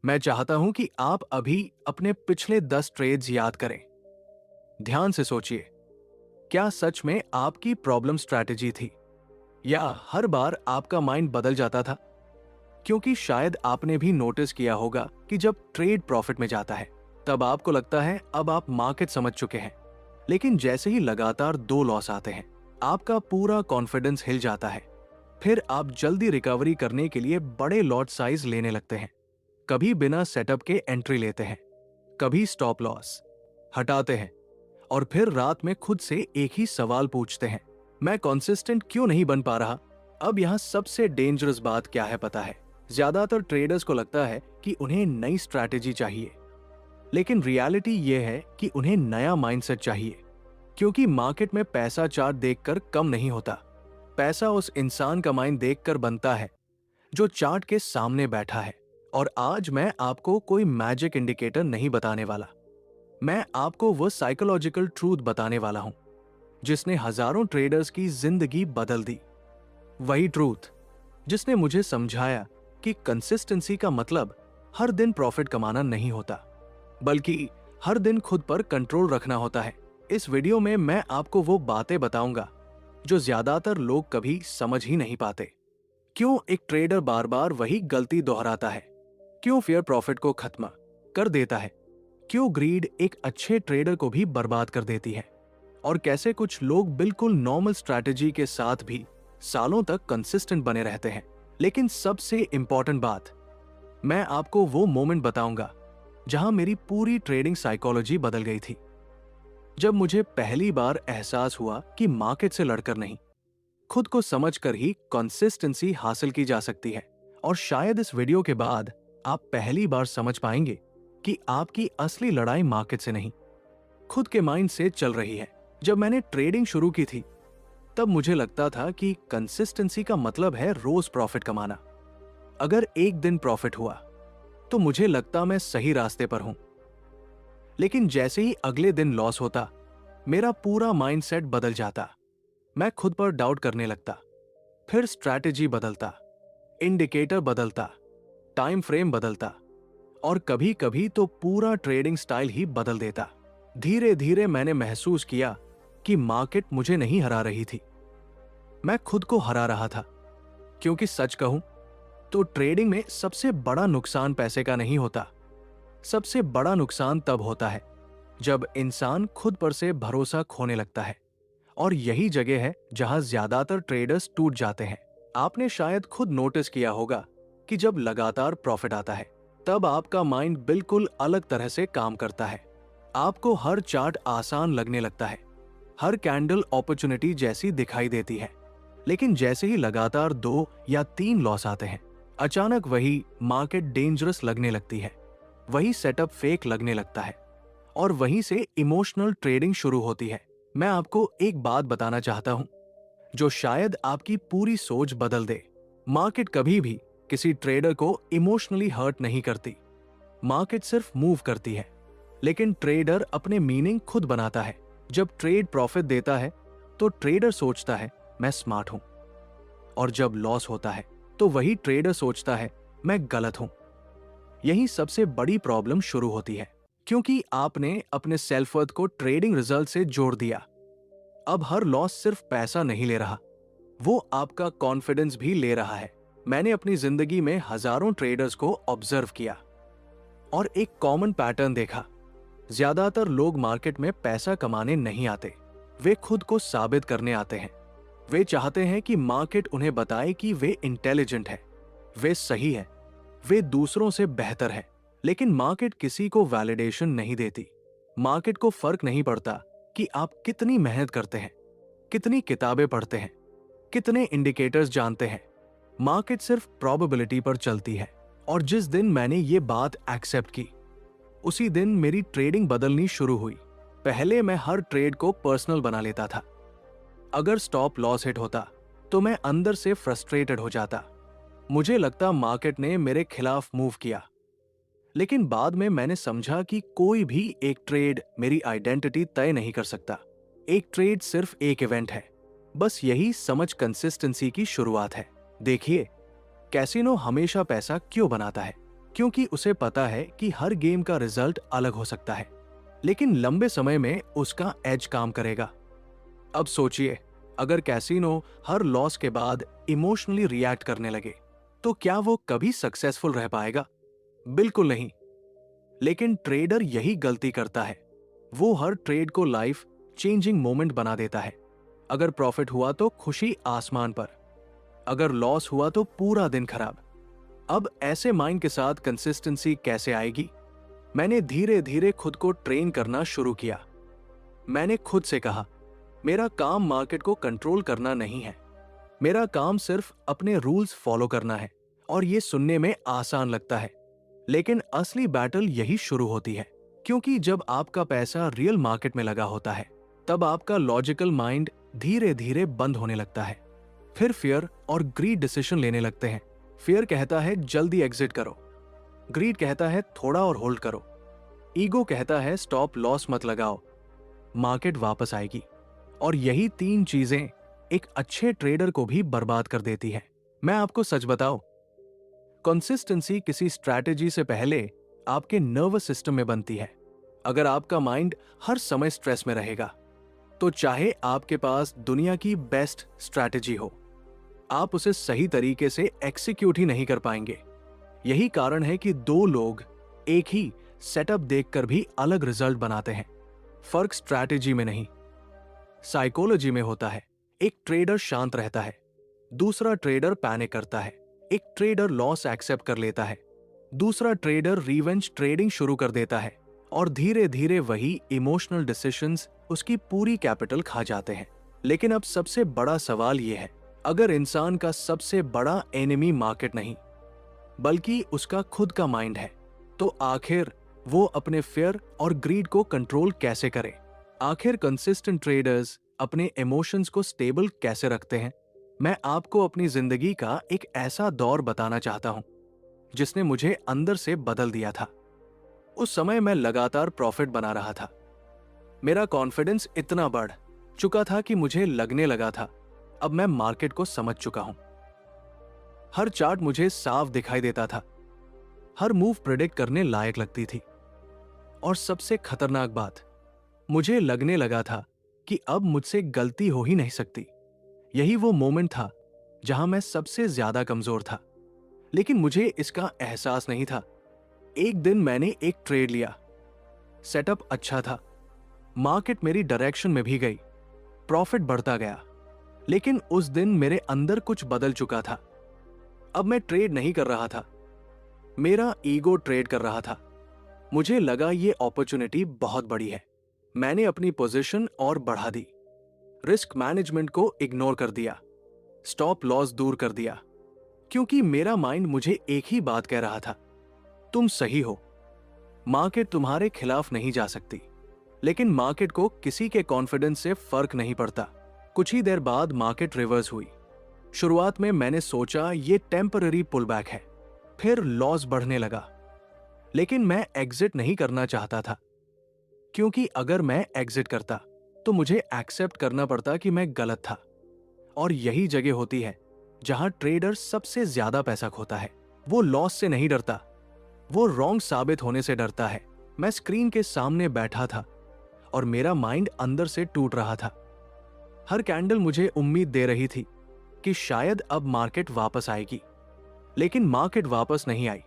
मैं चाहता हूं कि आप अभी अपने पिछले 10 ट्रेड्स याद करें। ध्यान से सोचिए, क्या सच में आपकी प्रॉब्लम स्ट्रैटेजी थी या हर बार आपका माइंड बदल जाता था? क्योंकि शायद आपने भी नोटिस किया होगा कि जब ट्रेड प्रॉफिट में जाता है तब आपको लगता है अब आप मार्केट समझ चुके हैं, लेकिन जैसे ही लगातार 2 लॉस आते हैं आपका पूरा कॉन्फिडेंस हिल जाता है। फिर आप जल्दी रिकवरी करने के लिए बड़े लॉट साइज लेने लगते हैं, कभी बिना सेटअप के एंट्री लेते हैं, कभी स्टॉप लॉस हटाते हैं और फिर रात में खुद से एक ही सवाल पूछते हैं, मैं कंसिस्टेंट क्यों नहीं बन पा रहा? अब यहाँ सबसे डेंजरस बात क्या है पता है? ज्यादातर ट्रेडर्स को लगता है कि उन्हें नई स्ट्रैटेजी चाहिए, लेकिन रियलिटी ये है कि उन्हें नया माइंडसेट चाहिए। क्योंकि मार्केट में पैसा चार्ट देखकर कम नहीं होता, पैसा उस इंसान का माइंड देखकर बनता है जो चार्ट के सामने बैठा है। और आज मैं आपको कोई मैजिक इंडिकेटर नहीं बताने वाला, मैं आपको वो साइकोलॉजिकल ट्रूथ बताने वाला हूं जिसने हजारों ट्रेडर्स की जिंदगी बदल दी। वही ट्रूथ जिसने मुझे समझाया कि कंसिस्टेंसी का मतलब हर दिन प्रॉफिट कमाना नहीं होता, बल्कि हर दिन खुद पर कंट्रोल रखना होता है। इस वीडियो में मैं आपको वो बातें बताऊंगा जो ज्यादातर लोग कभी समझ ही नहीं पाते। क्यों एक ट्रेडर बार बार वही गलती दोहराता है? क्यों फेयर प्रॉफिट को खत्म कर देता है? क्यों ग्रीड एक अच्छे ट्रेडर को भी बर्बाद कर देती है? और कैसे कुछ लोग बिल्कुल नॉर्मल स्ट्रैटेजी के साथ भी सालों तक कंसिस्टेंट बने रहते हैं? लेकिन सबसे इंपॉर्टेंट बात, मैं आपको वो मोमेंट बताऊंगा जहां मेरी पूरी ट्रेडिंग साइकोलॉजी बदल गई थी। जब मुझे पहली बार एहसास हुआ कि मार्केट से लड़कर नहीं, खुद को समझकर ही कंसिस्टेंसी हासिल की जा सकती है। और शायद इस वीडियो के बाद आप पहली बार समझ पाएंगे कि आपकी असली लड़ाई मार्केट से नहीं, खुद के माइंड से चल रही है। जब मैंने ट्रेडिंग शुरू की थी तब मुझे लगता था कि कंसिस्टेंसी का मतलब है रोज प्रॉफिट कमाना। अगर एक दिन प्रॉफिट हुआ तो मुझे लगता मैं सही रास्ते पर हूं। लेकिन जैसे ही अगले दिन लॉस होता मेरा पूरा माइंडसेट बदल जाता। मैं खुद पर डाउट करने लगता, फिर स्ट्रैटेजी बदलता, इंडिकेटर बदलता, टाइम फ्रेम बदलता और कभी कभी तो पूरा ट्रेडिंग स्टाइल ही बदल देता। धीरे धीरे मैंने महसूस किया कि मार्केट मुझे नहीं हरा रही थी, मैं खुद को हरा रहा था। क्योंकि सच कहूं तो ट्रेडिंग में सबसे बड़ा नुकसान पैसे का नहीं होता, सबसे बड़ा नुकसान तब होता है जब इंसान खुद पर से भरोसा खोने लगता है। और यही जगह है जहां ज्यादातर ट्रेडर्स टूट जाते हैं। आपने शायद खुद नोटिस किया होगा कि जब लगातार प्रॉफिट आता है तब आपका माइंड बिल्कुल अलग तरह से काम करता है। आपको हर चार्ट आसान लगने लगता है, हर कैंडल अपॉर्चुनिटी जैसी दिखाई देती है। लेकिन जैसे ही लगातार 2 या 3 लॉस आते हैं अचानक वही मार्केट डेंजरस लगने लगती है, वही सेटअप फेक लगने लगता है और वहीं से इमोशनल ट्रेडिंग शुरू होती है। मैं आपको एक बात बताना चाहता हूं जो शायद आपकी पूरी सोच बदल दे। मार्केट कभी भी किसी ट्रेडर को इमोशनली हर्ट नहीं करती, मार्केट सिर्फ मूव करती है, लेकिन ट्रेडर अपने मीनिंग खुद बनाता है। जब ट्रेड प्रॉफिट देता है तो ट्रेडर सोचता है मैं स्मार्ट हूं, और जब लॉस होता है तो वही ट्रेडर सोचता है मैं गलत हूं। यही सबसे बड़ी प्रॉब्लम शुरू होती है, क्योंकि आपने अपने सेल्फ वर्थ को ट्रेडिंग रिजल्ट से जोड़ दिया। अब हर लॉस सिर्फ पैसा नहीं ले रहा, वो आपका कॉन्फिडेंस भी ले रहा है। मैंने अपनी जिंदगी में हजारों ट्रेडर्स को ऑब्जर्व किया और एक कॉमन पैटर्न देखा। ज्यादातर लोग मार्केट में पैसा कमाने नहीं आते, वे खुद को साबित करने आते हैं। वे चाहते हैं कि मार्केट उन्हें बताए कि वे इंटेलिजेंट है, वे सही है, वे दूसरों से बेहतर है। लेकिन मार्केट किसी को वैलिडेशन नहीं देती। मार्केट को फर्क नहीं पड़ता कि आप कितनी मेहनत करते हैं, कितनी किताबें पढ़ते हैं, कितने इंडिकेटर्स जानते हैं। मार्केट सिर्फ प्रोबेबिलिटी पर चलती है। और जिस दिन मैंने ये बात एक्सेप्ट की उसी दिन मेरी ट्रेडिंग बदलनी शुरू हुई। पहले मैं हर ट्रेड को पर्सनल बना लेता था। अगर स्टॉप लॉस हिट होता तो मैं अंदर से फ्रस्ट्रेटेड हो जाता, मुझे लगता मार्केट ने मेरे खिलाफ मूव किया। लेकिन बाद में मैंने समझा कि कोई भी एक ट्रेड मेरी आइडेंटिटी तय नहीं कर सकता। एक ट्रेड सिर्फ एक इवेंट है। बस यही समझ कंसिस्टेंसी की शुरुआत है। देखिए, कैसीनो हमेशा पैसा क्यों बनाता है? क्योंकि उसे पता है कि हर गेम का रिजल्ट अलग हो सकता है, लेकिन लंबे समय में उसका एज काम करेगा। अब सोचिए, अगर कैसीनो हर लॉस के बाद इमोशनली रिएक्ट करने लगे, तो क्या वो कभी सक्सेसफुल रह पाएगा? बिल्कुल नहीं। लेकिन ट्रेडर यही गलती करता है। वो हर ट्रेड को लाइफ चेंजिंग मोमेंट बना देता है। अगर प्रॉफिट हुआ तो खुशी आसमान पर, अगर लॉस हुआ तो पूरा दिन खराब। अब ऐसे माइंड के साथ कंसिस्टेंसी कैसे आएगी? मैंने धीरे धीरे खुद को ट्रेन करना शुरू किया। मैंने खुद से कहा, मेरा काम मार्केट को कंट्रोल करना नहीं है, मेरा काम सिर्फ अपने रूल्स फॉलो करना है। और ये सुनने में आसान लगता है, लेकिन असली बैटल यही शुरू होती है। क्योंकि जब आपका पैसा रियल मार्केट में लगा होता है, तब आपका लॉजिकल माइंड धीरे धीरे बंद होने लगता है। फिर फियर और ग्रीड डिसीजन लेने लगते हैं। फियर कहता है जल्दी एग्जिट करो, ग्रीड कहता है थोड़ा और होल्ड करो, ईगो कहता है स्टॉप लॉस मत लगाओ, मार्केट वापस आएगी। और यही तीन चीजें एक अच्छे ट्रेडर को भी बर्बाद कर देती है। मैं आपको सच बताऊं, कंसिस्टेंसी किसी स्ट्रैटेजी से पहले आपके नर्वस सिस्टम में बनती है। अगर आपका माइंड हर समय स्ट्रेस में रहेगा, तो चाहे आपके पास दुनिया की बेस्ट स्ट्रैटेजी हो, आप उसे सही तरीके से एक्सिक्यूट ही नहीं कर पाएंगे। यही कारण है कि दो लोग एक ही सेटअप देखकर भी अलग रिजल्ट बनाते हैं। फर्क स्ट्रैटेजी में नहीं, साइकोलॉजी में होता है। एक ट्रेडर शांत रहता है, दूसरा ट्रेडर पैनिक करता है। एक ट्रेडर लॉस एक्सेप्ट कर लेता है, दूसरा ट्रेडर रिवेंज ट्रेडिंग शुरू कर देता है। और धीरे धीरे वही इमोशनल डिसीजंस उसकी पूरी कैपिटल खा जाते हैं। लेकिन अब सबसे बड़ा सवाल यह है, अगर इंसान का सबसे बड़ा एनिमी मार्केट नहीं, बल्कि उसका खुद का माइंड है, तो आखिर वो अपने फियर और ग्रीड को कंट्रोल कैसे करे? आखिर कंसिस्टेंट ट्रेडर्स अपने इमोशंस को स्टेबल कैसे रखते हैं? मैं आपको अपनी जिंदगी का एक ऐसा दौर बताना चाहता हूं जिसने मुझे अंदर से बदल दिया था। उस समय मैं लगातार प्रॉफिट बना रहा था। मेरा कॉन्फिडेंस इतना बढ़ चुका था कि मुझे लगने लगा था अब मैं मार्केट को समझ चुका हूं। हर चार्ट मुझे साफ दिखाई देता था, हर मूव प्रेडिक्ट करने लायक लगती थी। और सबसे खतरनाक बात, मुझे लगने लगा था कि अब मुझसे गलती हो ही नहीं सकती। यही वो मोमेंट था जहां मैं सबसे ज्यादा कमजोर था, लेकिन मुझे इसका एहसास नहीं था। एक दिन मैंने एक ट्रेड लिया, सेटअप अच्छा था, मार्केट मेरी डायरेक्शन में भी गई, प्रॉफिट बढ़ता गया। लेकिन उस दिन मेरे अंदर कुछ बदल चुका था। अब मैं ट्रेड नहीं कर रहा था, मेरा ईगो ट्रेड कर रहा था। मुझे लगा ये अपॉर्चुनिटी बहुत बड़ी है। मैंने अपनी पोजीशन और बढ़ा दी, रिस्क मैनेजमेंट को इग्नोर कर दिया, स्टॉप लॉस दूर कर दिया। क्योंकि मेरा माइंड मुझे एक ही बात कह रहा था, तुम सही हो, मार्केट तुम्हारे खिलाफ नहीं जा सकती। लेकिन मार्केट को किसी के कॉन्फिडेंस से फर्क नहीं पड़ता। कुछ ही देर बाद मार्केट रिवर्स हुई। शुरुआत में मैंने सोचा ये टेम्पररी पुलबैक है, फिर लॉस बढ़ने लगा। लेकिन मैं एग्जिट नहीं करना चाहता था, क्योंकि अगर मैं एग्जिट करता तो मुझे एक्सेप्ट करना पड़ता कि मैं गलत था। और यही जगह होती है जहां ट्रेडर सबसे ज्यादा पैसा खोता है। वो लॉस से नहीं डरता, वो रॉन्ग साबित होने से डरता है। मैं स्क्रीन के सामने बैठा था और मेरा माइंड अंदर से टूट रहा था। हर कैंडल मुझे उम्मीद दे रही थी कि शायद अब मार्केट वापस आएगी, लेकिन मार्केट वापस नहीं आई।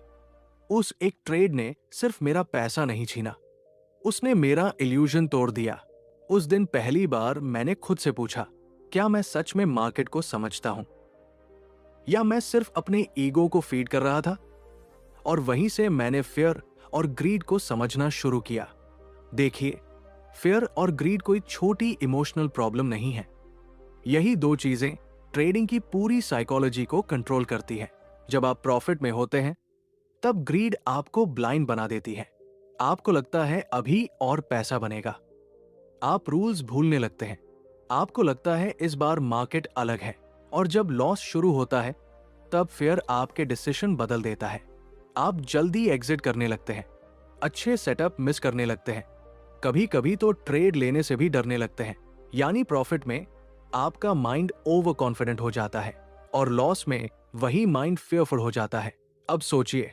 उस एक ट्रेड ने सिर्फ मेरा पैसा नहीं छीना, उसने मेरा इल्यूजन तोड़ दिया। उस दिन पहली बार मैंने खुद से पूछा, क्या मैं सच में मार्केट को समझता हूं, या मैं सिर्फ अपने ईगो को फीड कर रहा था? और वहीं से मैंने फियर और ग्रीड को समझना शुरू किया। देखिए, फियर और ग्रीड कोई छोटी इमोशनल प्रॉब्लम नहीं है। यही दो चीजें ट्रेडिंग की पूरी साइकोलॉजी को कंट्रोल करती है। जब आप प्रॉफिट में होते हैं, तब ग्रीड आपको ब्लाइंड बना देती है। आपको लगता है अभी और पैसा बनेगा, आप रूल्स भूलने लगते हैं, आपको लगता है इस बार मार्केट अलग है। और जब लॉस शुरू होता है, तब फियर आपके डिसीजन बदल देता है। आप जल्दी एग्जिट करने लगते हैं, अच्छे सेटअप मिस करने लगते हैं, कभी कभी तो ट्रेड लेने से भी डरने लगते हैं। यानी प्रॉफिट में आपका माइंड ओवर कॉन्फिडेंट हो जाता है और लॉस में वही माइंड फियरफुल हो जाता है। अब सोचिए,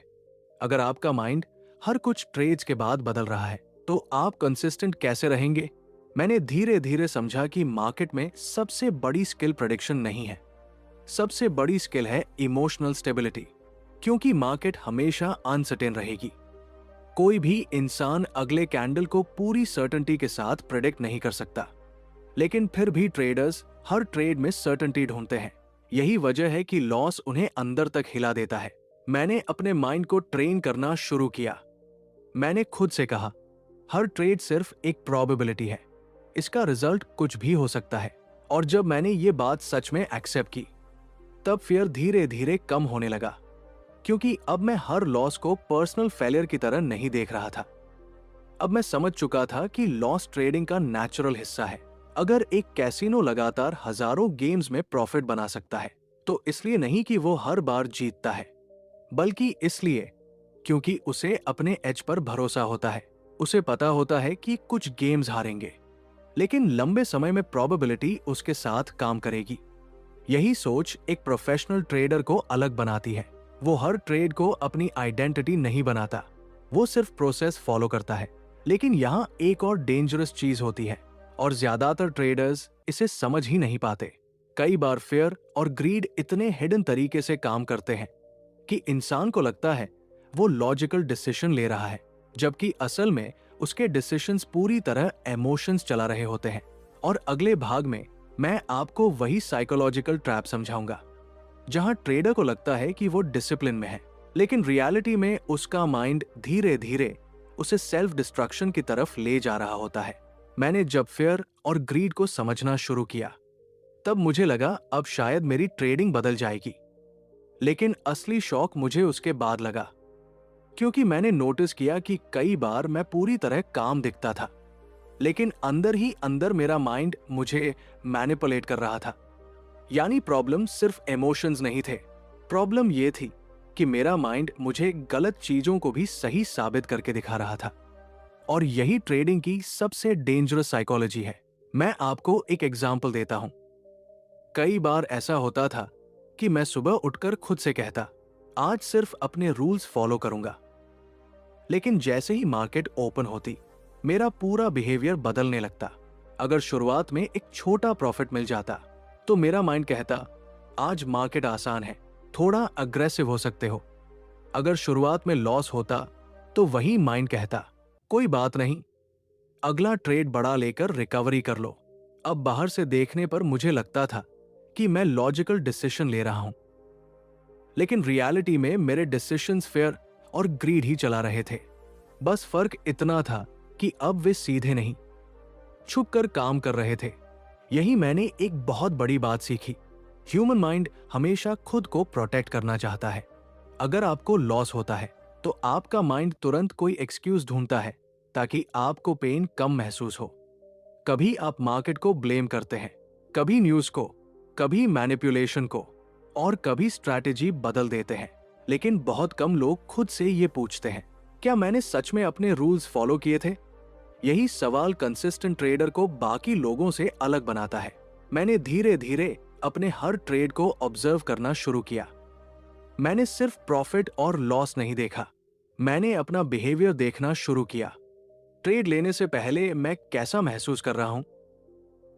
अगर आपका माइंड हर कुछ ट्रेड्स के बाद बदल रहा है तो आप कंसिस्टेंट कैसे रहेंगे? मैंने धीरे धीरे समझा कि मार्केट में सबसे बड़ी स्किल प्रेडिक्शन नहीं है, सबसे बड़ी स्किल है इमोशनल स्टेबिलिटी। क्योंकि मार्केट हमेशा अनसर्टेन रहेगी। कोई भी इंसान अगले कैंडल को पूरी सर्टेनिटी के साथ प्रेडिक्ट नहीं कर सकता, लेकिन फिर भी ट्रेडर्स हर ट्रेड में सर्टेनिटी ढूंढते हैं। यही वजह है कि लॉस उन्हें अंदर तक हिला देता है। मैंने अपने माइंड को ट्रेन करना शुरू किया। मैंने खुद से कहा, हर ट्रेड सिर्फ एक प्रोबेबिलिटी है, इसका रिजल्ट कुछ भी हो सकता है। और जब मैंने ये बात सच में एक्सेप्ट की, तब फियर धीरे धीरे कम होने लगा। क्योंकि अब मैं हर लॉस को पर्सनल फेलियर की तरह नहीं देख रहा था। अब मैं समझ चुका था कि लॉस ट्रेडिंग का नेचुरल हिस्सा है। अगर एक कैसीनो लगातार हजारों गेम्स में प्रॉफिट बना सकता है तो इसलिए नहीं कि वो हर बार जीतता है, बल्कि इसलिए क्योंकि उसे अपने एज पर भरोसा होता है। उसे पता होता है कि कुछ गेम्स हारेंगे, लेकिन लंबे समय में प्रोबेबिलिटी उसके साथ काम करेगी। यही सोच एक प्रोफेशनल ट्रेडर को अलग बनाती है। वो हर ट्रेड को अपनी आइडेंटिटी नहीं बनाता, वो सिर्फ प्रोसेस फॉलो करता है। लेकिन यहाँ एक और डेंजरस चीज होती है, और ज्यादातर ट्रेडर्स इसे समझ ही नहीं पाते। कई बार फेयर और ग्रीड इतने हिडन तरीके से काम करते हैं कि इंसान को लगता है वो लॉजिकल डिसीजन ले रहा है, जबकि असल में उसके डिसीजंस पूरी तरह इमोशंस चला रहे होते हैं। और अगले भाग में मैं आपको वही साइकोलॉजिकल ट्रैप समझाऊंगा जहां ट्रेडर को लगता है कि वो डिसिप्लिन में है, लेकिन रियलिटी में उसका माइंड धीरे धीरे उसे सेल्फ डिस्ट्रक्शन की तरफ ले जा रहा होता है। मैंने जब फेयर और ग्रीड को समझना शुरू किया, तब मुझे लगा अब शायद मेरी ट्रेडिंग बदल जाएगी। लेकिन असली शॉक मुझे उसके बाद लगा, क्योंकि मैंने नोटिस किया कि कई बार मैं पूरी तरह काम दिखता था, लेकिन अंदर ही अंदर मेरा माइंड मुझे मैनिपुलेट कर रहा था। यानी प्रॉब्लम सिर्फ इमोशंस नहीं थे, प्रॉब्लम ये थी कि मेरा माइंड मुझे गलत चीजों को भी सही साबित करके दिखा रहा था। और यही ट्रेडिंग की सबसे डेंजरस साइकोलॉजी है। मैं आपको एक एग्जांपल देता हूं। कई बार ऐसा होता था कि मैं सुबह उठकर खुद से कहता, आज सिर्फ अपने रूल्स फॉलो करूंगा। लेकिन जैसे ही मार्केट ओपन होती, मेरा पूरा बिहेवियर बदलने लगता। अगर शुरुआत में एक छोटा प्रॉफिट मिल जाता तो मेरा माइंड कहता, आज मार्केट आसान है, थोड़ा अग्रेसिव हो सकते हो। अगर शुरुआत में लॉस होता तो वही माइंड कहता, कोई बात नहीं, अगला ट्रेड बड़ा लेकर रिकवरी कर लो। अब बाहर से देखने पर मुझे लगता था कि मैं लॉजिकल डिसीजन ले रहा हूं, लेकिन रियलिटी में मेरे डिसीजंस फेयर और ग्रीड ही चला रहे थे। बस फर्क इतना था कि अब वे सीधे नहीं, छुप कर काम कर रहे थे। यही मैंने एक बहुत बड़ी बात सीखी। ह्यूमन माइंड हमेशा खुद को प्रोटेक्ट करना चाहता है। अगर आपको लॉस होता है तो आपका माइंड तुरंत कोई एक्सक्यूज ढूंढता है ताकि आपको पेन कम महसूस हो। कभी आप मार्केट को ब्लेम करते हैं, कभी न्यूज को, कभी मैनिपुलेशन को, और कभी स्ट्रैटेजी बदल देते हैं। लेकिन बहुत कम लोग खुद से ये पूछते हैं, क्या मैंने सच में अपने रूल्स फॉलो किए थे? यही सवाल कंसिस्टेंट ट्रेडर को बाकी लोगों से अलग बनाता है। मैंने धीरे धीरे अपने हर ट्रेड को ऑब्जर्व करना शुरू किया। मैंने सिर्फ प्रॉफिट और लॉस नहीं देखा, मैंने अपना बिहेवियर देखना शुरू किया। ट्रेड लेने से पहले मैं कैसा महसूस कर रहा हूं,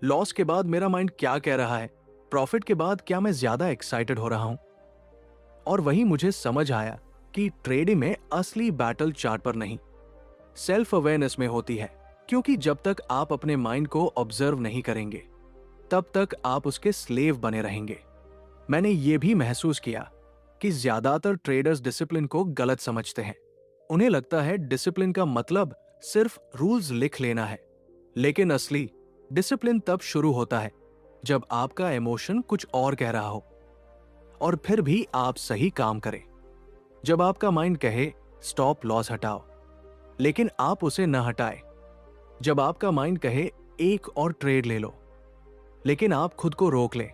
लॉस के बाद मेरा माइंड क्या कह रहा है, प्रॉफिट के बाद क्या मैं ज्यादा एक्साइटेड हो रहा हूं। और वही मुझे समझ आया कि ट्रेडिंग में असली बैटल चार्ट पर नहीं, सेल्फ अवेयरनेस में होती है। क्योंकि जब तक आप अपने माइंड को ऑब्जर्व नहीं करेंगे, तब तक आप उसके स्लेव बने रहेंगे। मैंने ये भी महसूस किया कि ज्यादातर ट्रेडर्स डिसिप्लिन को गलत समझते हैं। उन्हें लगता है डिसिप्लिन का मतलब सिर्फ रूल्स लिख लेना है, लेकिन असली डिसिप्लिन तब शुरू होता है जब आपका इमोशन कुछ और कह रहा हो, और फिर भी आप सही काम करें। जब आपका माइंड कहे स्टॉप लॉस हटाओ, लेकिन आप उसे न हटाए। जब आपका माइंड कहे एक और ट्रेड ले लो, लेकिन आप खुद को रोक लें।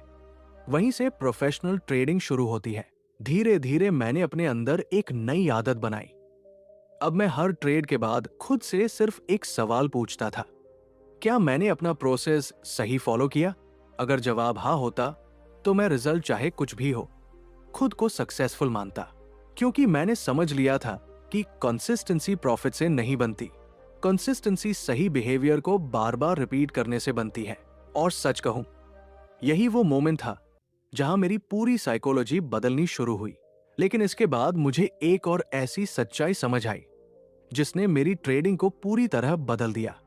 वहीं से प्रोफेशनल ट्रेडिंग शुरू होती है। धीरे धीरे मैंने अपने अंदर एक नई आदत बनाई। अब मैं हर ट्रेड के बाद खुद से सिर्फ एक सवाल पूछता था, क्या मैंने अपना प्रोसेस सही फॉलो किया? अगर जवाब हाँ होता तो मैं रिजल्ट चाहे कुछ भी हो खुद को सक्सेसफुल मानता, क्योंकि मैंने समझ लिया था कि कंसिस्टेंसी प्रॉफिट से नहीं बनती। कंसिस्टेंसी सही बिहेवियर को बार बार रिपीट करने से बनती है। और सच कहूं, यही वो मोमेंट था जहां मेरी पूरी साइकोलॉजी बदलनी शुरू हुई। लेकिन इसके बाद मुझे एक और ऐसी सच्चाई समझ आई जिसने मेरी ट्रेडिंग को पूरी तरह बदल दिया।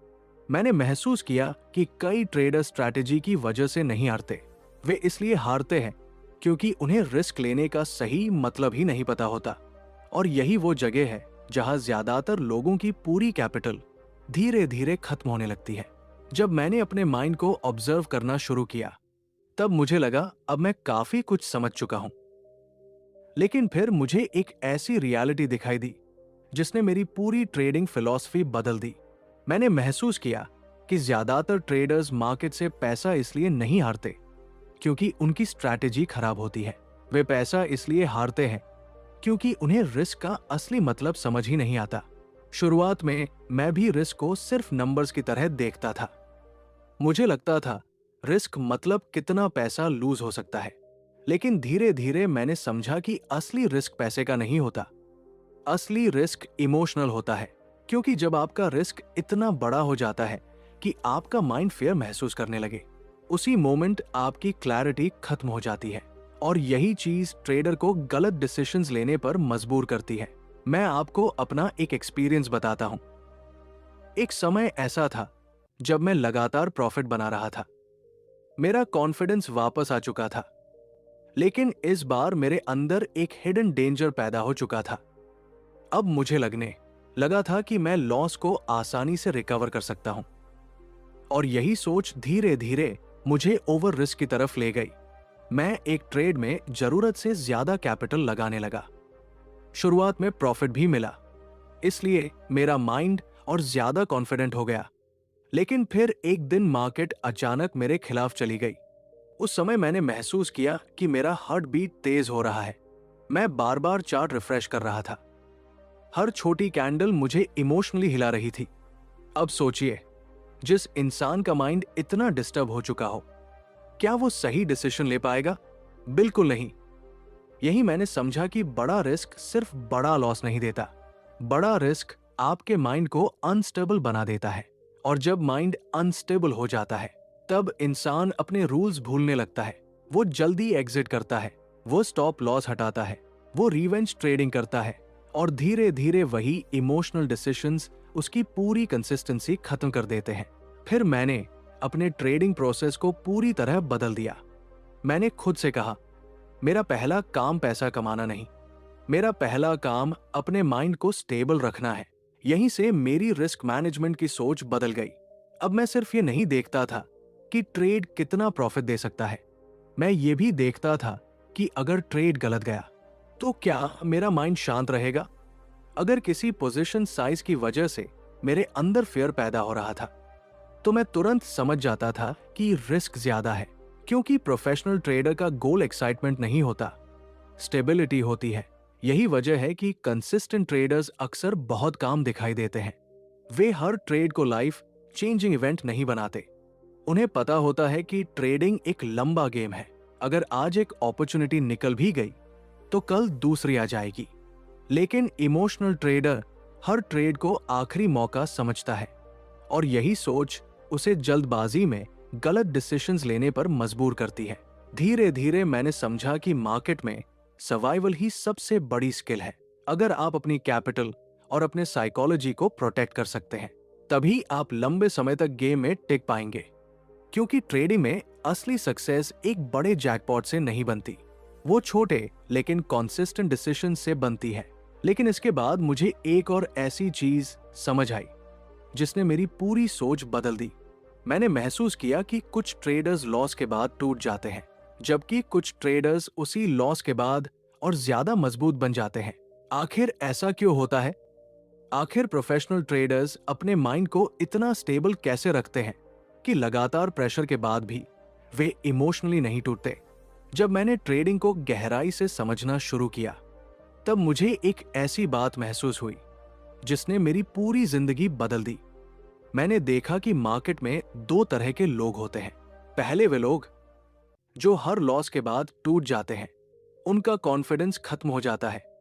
मैंने महसूस किया कि कई ट्रेडर स्ट्रैटेजी की वजह से नहीं हारते। वे इसलिए हारते हैं क्योंकि उन्हें रिस्क लेने का सही मतलब ही नहीं पता होता। और यही वो जगह है जहां ज्यादातर लोगों की पूरी कैपिटल धीरे धीरे खत्म होने लगती है। जब मैंने अपने माइंड को ऑब्जर्व करना शुरू किया, तब मुझे लगा अब मैं काफी कुछ समझ चुका हूं। लेकिन फिर मुझे एक ऐसी रियलिटी दिखाई दी जिसने मेरी पूरी ट्रेडिंग फिलॉसफी बदल दी। मैंने महसूस किया कि ज्यादातर ट्रेडर्स मार्केट से पैसा इसलिए नहीं हारते क्योंकि उनकी स्ट्रैटेजी खराब होती है। वे पैसा इसलिए हारते हैं क्योंकि उन्हें रिस्क का असली मतलब समझ ही नहीं आता। शुरुआत में मैं भी रिस्क को सिर्फ नंबर्स की तरह देखता था। मुझे लगता था रिस्क मतलब कितना पैसा लूज हो सकता है। लेकिन धीरे धीरे मैंने समझा कि असली रिस्क पैसे का नहीं होता। असली रिस्क इमोशनल होता है, क्योंकि जब आपका रिस्क इतना बड़ा हो जाता है कि आपका माइंड फेयर महसूस करने लगे, उसी मोमेंट आपकी क्लैरिटी खत्म हो जाती है। और यही चीज ट्रेडर को गलत डिसीजंस लेने पर मजबूर करती है। मैं आपको अपना एक एक्सपीरियंस बताता हूं। एक समय ऐसा था जब मैं लगातार प्रॉफिट बना रहा था। मेरा कॉन्फिडेंस वापस आ चुका था, लेकिन इस बार मेरे अंदर एक हिडन डेंजर पैदा हो चुका था। अब मुझे लगने लगा था कि मैं लॉस को आसानी से रिकवर कर सकता हूं। और यही सोच धीरे धीरे मुझे ओवर रिस्क की तरफ ले गई। मैं एक ट्रेड में जरूरत से ज्यादा कैपिटल लगाने लगा। शुरुआत में प्रॉफिट भी मिला, इसलिए मेरा माइंड और ज्यादा कॉन्फिडेंट हो गया। लेकिन फिर एक दिन मार्केट अचानक मेरे खिलाफ चली गई। उस समय मैंने महसूस किया कि मेरा हार्ट बीट तेज हो रहा है। मैं बार बार चार्ट रिफ्रेश कर रहा था। हर छोटी कैंडल मुझे इमोशनली हिला रही थी। अब सोचिए, जिस इंसान का माइंड इतना डिस्टर्ब हो चुका हो, क्या वो सही डिसीजन ले पाएगा? बिल्कुल नहीं। यही मैंने समझा कि बड़ा रिस्क सिर्फ बड़ा लॉस नहीं देता। बड़ा रिस्क आपके माइंड को अनस्टेबल बना देता है। और जब माइंड अनस्टेबल हो जाता है, तब इंसान अपने रूल्स भूलने लगता है। वो जल्दी एग्जिट करता है, वो स्टॉप लॉस हटाता है, वो रिवेंज ट्रेडिंग करता है। और धीरे धीरे वही इमोशनल डिसीजंस उसकी पूरी कंसिस्टेंसी खत्म कर देते हैं। फिर मैंने अपने ट्रेडिंग प्रोसेस को पूरी तरह बदल दिया। मैंने खुद से कहा, मेरा पहला काम पैसा कमाना नहीं, मेरा पहला काम अपने माइंड को स्टेबल रखना है। यहीं से मेरी रिस्क मैनेजमेंट की सोच बदल गई। अब मैं सिर्फ ये नहीं देखता था कि ट्रेड कितना प्रॉफिट दे सकता है, मैं ये भी देखता था कि अगर ट्रेड गलत गया तो क्या मेरा माइंड शांत रहेगा। अगर किसी पोजीशन साइज की वजह से मेरे अंदर फियर पैदा हो रहा था, तो मैं तुरंत समझ जाता था कि रिस्क ज्यादा है। क्योंकि प्रोफेशनल ट्रेडर का गोल एक्साइटमेंट नहीं होता, स्टेबिलिटी होती है। यही वजह है कि कंसिस्टेंट ट्रेडर्स अक्सर बहुत काम दिखाई देते हैं। वे हर ट्रेड को लाइफ चेंजिंग इवेंट नहीं बनाते। उन्हें पता होता है कि ट्रेडिंग एक लंबा गेम है। अगर आज एक अपॉर्चुनिटी निकल भी गई तो कल दूसरी आ जाएगी। लेकिन इमोशनल ट्रेडर हर ट्रेड को आखिरी मौका समझता है। और यही सोच उसे जल्दबाजी में गलत डिसीजंस लेने पर मजबूर करती है। धीरे धीरे मैंने समझा कि मार्केट में सर्वाइवल ही सबसे बड़ी स्किल है। अगर आप अपनी कैपिटल और अपने साइकोलॉजी को प्रोटेक्ट कर सकते हैं, तभी आप लंबे समय तक गेम में टिक पाएंगे। क्योंकि ट्रेडिंग में असली सक्सेस एक बड़े जैकपॉट से नहीं बनती, वो छोटे लेकिन कॉन्सिस्टेंट डिसीजन से बनती है। लेकिन इसके बाद मुझे एक और ऐसी चीज समझ आई जिसने मेरी पूरी सोच बदल दी। मैंने महसूस किया कि कुछ ट्रेडर्स लॉस के बाद टूट जाते हैं, जबकि कुछ ट्रेडर्स उसी लॉस के बाद और ज्यादा मजबूत बन जाते हैं। आखिर ऐसा क्यों होता है? आखिर प्रोफेशनल ट्रेडर्स अपने माइंड को इतना स्टेबल कैसे रखते हैं कि लगातार प्रेशर के बाद भी वे इमोशनली नहीं टूटते? जब मैंने ट्रेडिंग को गहराई से समझना शुरू किया, तब मुझे एक ऐसी बात महसूस हुई जिसने मेरी पूरी जिंदगी बदल दी। मैंने देखा कि मार्केट में दो तरह के लोग होते हैं। पहले वे लोग जो हर लॉस के बाद टूट जाते हैं, उनका कॉन्फिडेंस खत्म हो जाता है,